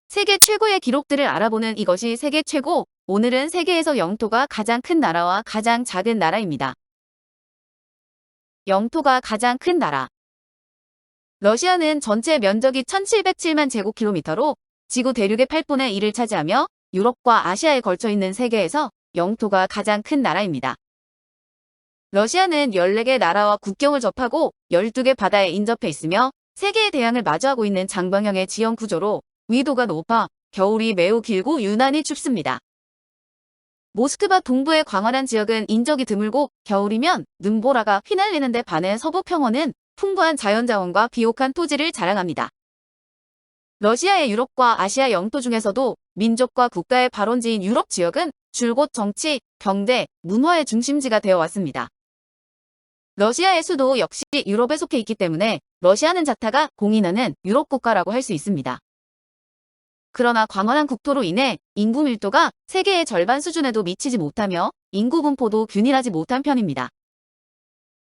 세계 최고의 기록들을 알아보는 이것이 세계 최고. 오늘은 세계에서 영토가 가장 큰 나라와 가장 작은 나라입니다. 영토가 가장 큰 나라. 러시아는 전체 면적이 1707만 제곱킬로미터로 지구 대륙의 8분의 1을 차지하며 유럽과 아시아에 걸쳐 있는 세계에서 영토가 가장 큰 나라입니다. 러시아는 14개 나라와 국경을 접하고 12개 바다에 인접해 있으며 세계의 대양을 마주하고 있는 장방형의 지형 구조로 위도가 높아 겨울이 매우 길고 유난히 춥습니다. 모스크바 동부의 광활한 지역은 인적이 드물고 겨울이면 눈보라가 휘날리는데 반해 서부 평원은 풍부한 자연자원과 비옥한 토지를 자랑합니다. 러시아의 유럽과 아시아 영토 중에서도 민족과 국가의 발원지인 유럽 지역은 줄곧 정치, 경제, 문화의 중심지가 되어 왔습니다. 러시아의 수도 역시 유럽에 속해 있기 때문에 러시아는 자타가 공인하는 유럽 국가라고 할 수 있습니다. 그러나 광활한 국토로 인해 인구 밀도가 세계의 절반 수준에도 미치지 못하며 인구 분포도 균일하지 못한 편입니다.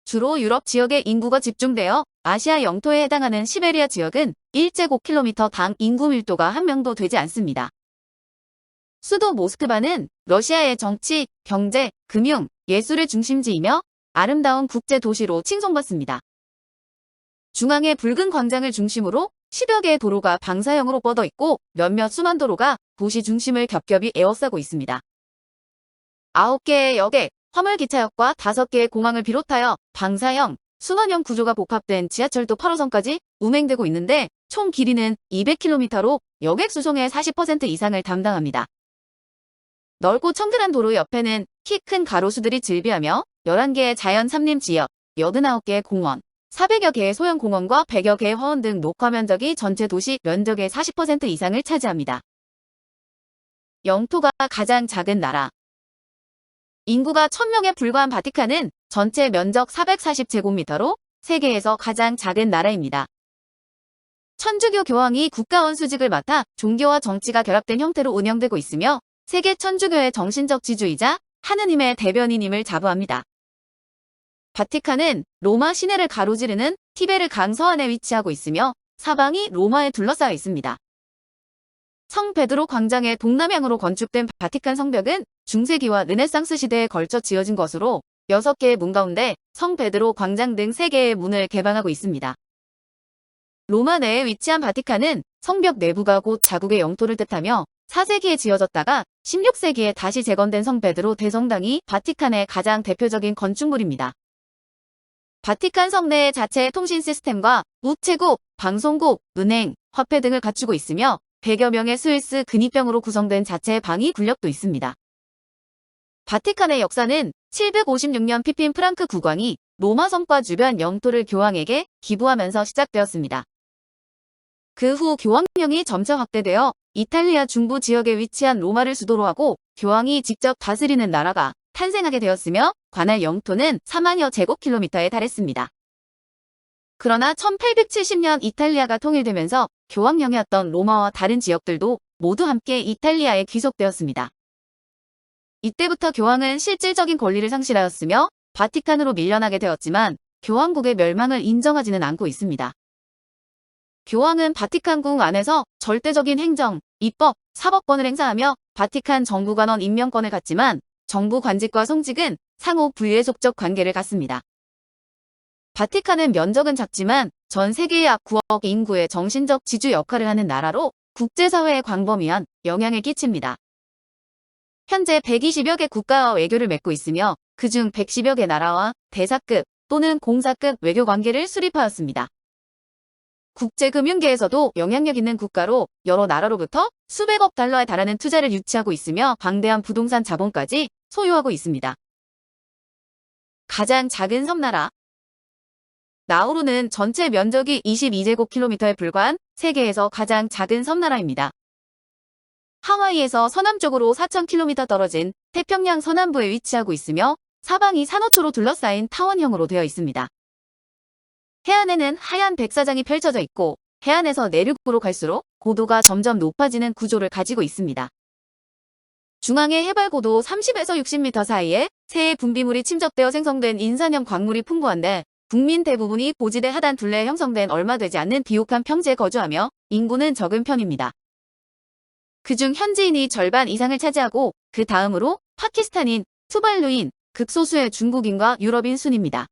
주로 유럽 지역에 인구가 집중되어 아시아 영토에 해당하는 시베리아 지역은 1제곱킬로미터당 인구 밀도가 한 명도 되지 않습니다. 수도 모스크바는 러시아의 정치, 경제, 금융, 예술의 중심지이며 아름다운 국제 도시로 칭송받습니다. 중앙의 붉은 광장을 중심으로 10여 개의 도로가 방사형으로 뻗어 있고 몇몇 수만 도로가 도시 중심을 겹겹이 에워싸고 있습니다. 9개의 역에 화물기차역과 5개의 공항을 비롯하여 방사형, 순환형 구조가 복합된 지하철도 8호선까지 운행되고 있는데 총 길이는 200km로 여객 수송의 40% 이상을 담당합니다. 넓고 청결한 도로 옆에는 키 큰 가로수들이 즐비하며 11개의 자연 삼림 지역, 89개의 공원, 400여 개의 소형 공원과 100여 개의 화원 등 녹화 면적이 전체 도시 면적의 40% 이상을 차지합니다. 영토가 가장 작은 나라. 인구가 1000명에 불과한 바티칸은 전체 면적 440제곱미터로 세계에서 가장 작은 나라입니다. 천주교 교황이 국가원 수직을 맡아 종교와 정치가 결합된 형태로 운영되고 있으며 세계 천주교의 정신적 지주이자 하느님의 대변인임을 자부합니다. 바티칸은 로마 시내를 가로지르는 티베르 강 서안에 위치하고 있으며 사방이 로마에 둘러싸여 있습니다. 성 베드로 광장의 동남향으로 건축된 바티칸 성벽은 중세기와 르네상스 시대에 걸쳐 지어진 것으로 6개의 문 가운데 성 베드로 광장 등 3개의 문을 개방하고 있습니다. 로마 내에 위치한 바티칸은 성벽 내부가 곧 자국의 영토를 뜻하며 4세기에 지어졌다가 16세기에 다시 재건된 성 베드로 대성당이 바티칸의 가장 대표적인 건축물입니다. 바티칸 성내의 자체 통신 시스템과 우체국, 방송국, 은행, 화폐 등을 갖추고 있으며 100여 명의 스위스 근위병으로 구성된 자체 방위 군력도 있습니다. 바티칸의 역사는 756년 피핀 프랑크 국왕이 로마 성과 주변 영토를 교황에게 기부하면서 시작되었습니다. 그 후 교황령이 점차 확대되어 이탈리아 중부 지역에 위치한 로마를 수도로 하고 교황이 직접 다스리는 나라가 탄생하게 되었으며 관할 영토는 4만여 제곱킬로미터에 달했습니다. 그러나 1870년 이탈리아가 통일되면서 교황령이었던 로마와 다른 지역들도 모두 함께 이탈리아에 귀속되었습니다. 이때부터 교황은 실질적인 권리를 상실하였으며 바티칸으로 밀려나게 되었지만 교황국의 멸망을 인정하지는 않고 있습니다. 교황은 바티칸궁 안에서 절대적인 행정, 입법, 사법권을 행사하며 바티칸 정부관원 임명권을 갖지만 정부 관직과 송직은 상호 불예속적 관계를 갖습니다. 바티칸은 면적은 작지만 전 세계의 약 9억 인구의 정신적 지주 역할을 하는 나라로 국제사회에 광범위한 영향을 끼칩니다. 현재 120여 개 국가와 외교를 맺고 있으며 그중 110여 개 나라와 대사급 또는 공사급 외교 관계를 수립하였습니다. 국제금융계에서도 영향력 있는 국가로 여러 나라로부터 수백억 달러에 달하는 투자를 유치하고 있으며 방대한 부동산 자본까지 소유하고 있습니다. 가장 작은 섬나라. 나우루는 전체 면적이 22제곱킬로미터에 불과한 세계에서 가장 작은 섬나라입니다. 하와이에서 서남쪽으로 4000km 떨어진 태평양 서남부에 위치하고 있으며 사방이 산호초로 둘러싸인 타원형으로 되어 있습니다. 해안에는 하얀 백사장이 펼쳐져 있고 해안에서 내륙으로 갈수록 고도가 점점 높아지는 구조를 가지고 있습니다. 중앙의 해발 고도 30에서 60m 사이에 새해 분비물이 침적되어 생성된 인산형 광물이 풍부한데 국민 대부분이 고지대 하단 둘레에 형성된 얼마 되지 않는 비옥한 평지에 거주하며 인구는 적은 편입니다. 그중 현지인이 절반 이상을 차지하고 그 다음으로 파키스탄인, 투발루인, 극소수의 중국인과 유럽인 순입니다.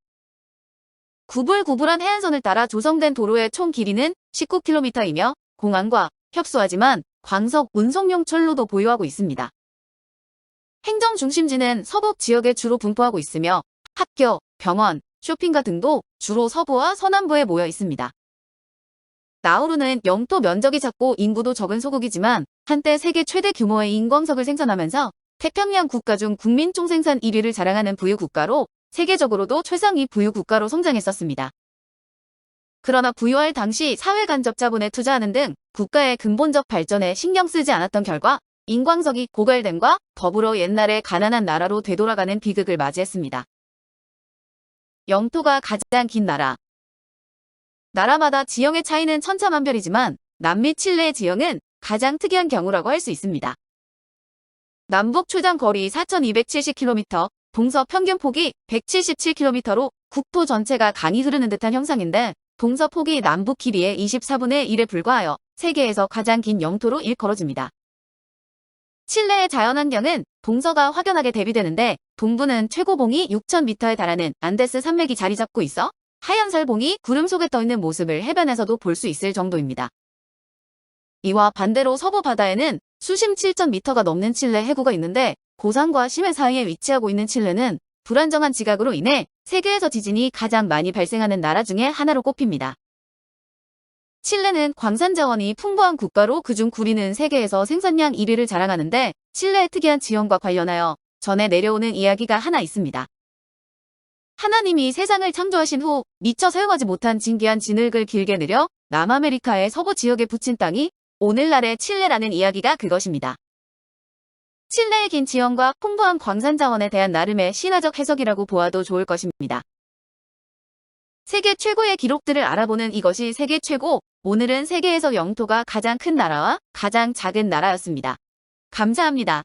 구불구불한 해안선을 따라 조성된 도로의 총 길이는 19km이며 공항과 협소하지만 광석 운송용 철로도 보유하고 있습니다. 행정 중심지는 서북 지역에 주로 분포하고 있으며 학교, 병원, 쇼핑가 등도 주로 서부와 서남부에 모여 있습니다. 나우루는 영토 면적이 작고 인구도 적은 소국이지만 한때 세계 최대 규모의 인광석을 생산하면서 태평양 국가 중 국민 총생산 1위를 자랑하는 부유국가로 세계적으로도 최상위 부유국가로 성장했었습니다. 그러나 부유할 당시 사회 간접 자본에 투자하는 등 국가의 근본적 발전에 신경 쓰지 않았던 결과 인광석이 고갈됨과 더불어 옛날의 가난한 나라로 되돌아가는 비극을 맞이했습니다. 영토가 가장 긴 나라. 나라마다 지형의 차이는 천차만별이지만 남미 칠레의 지형은 가장 특이한 경우라고 할 수 있습니다. 남북 최장 거리 4,270km, 동서 평균 폭이 177km로 국토 전체가 강이 흐르는 듯한 형상인데 동서 폭이 남북 길이의 24분의 1에 불과하여 세계에서 가장 긴 영토로 일컬어집니다. 칠레의 자연환경은 동서가 확연하게 대비되는데 동부는 최고봉이 6,000m에 달하는 안데스 산맥이 자리 잡고 있어 하얀 살봉이 구름 속에 떠있는 모습을 해변에서도 볼 수 있을 정도입니다. 이와 반대로 서부 바다에는 수심 7,000m가 넘는 칠레 해구가 있는데 고산과 심해 사이에 위치하고 있는 칠레는 불안정한 지각으로 인해 세계에서 지진이 가장 많이 발생하는 나라 중에 하나로 꼽힙니다. 칠레는 광산 자원이 풍부한 국가로 그중 구리는 세계에서 생산량 1위를 자랑하는데 칠레의 특이한 지형과 관련하여 전해 내려오는 이야기가 하나 있습니다. 하나님이 세상을 창조하신 후 미처 사용하지 못한 진귀한 진흙을 길게 내려 남아메리카의 서부 지역에 붙인 땅이 오늘날의 칠레라는 이야기가 그것입니다. 칠레의 긴 지형과 풍부한 광산 자원에 대한 나름의 신화적 해석이라고 보아도 좋을 것입니다. 세계 최고의 기록들을 알아보는 이것이 세계 최고, 오늘은 세계에서 영토가 가장 큰 나라와 가장 작은 나라였습니다. 감사합니다.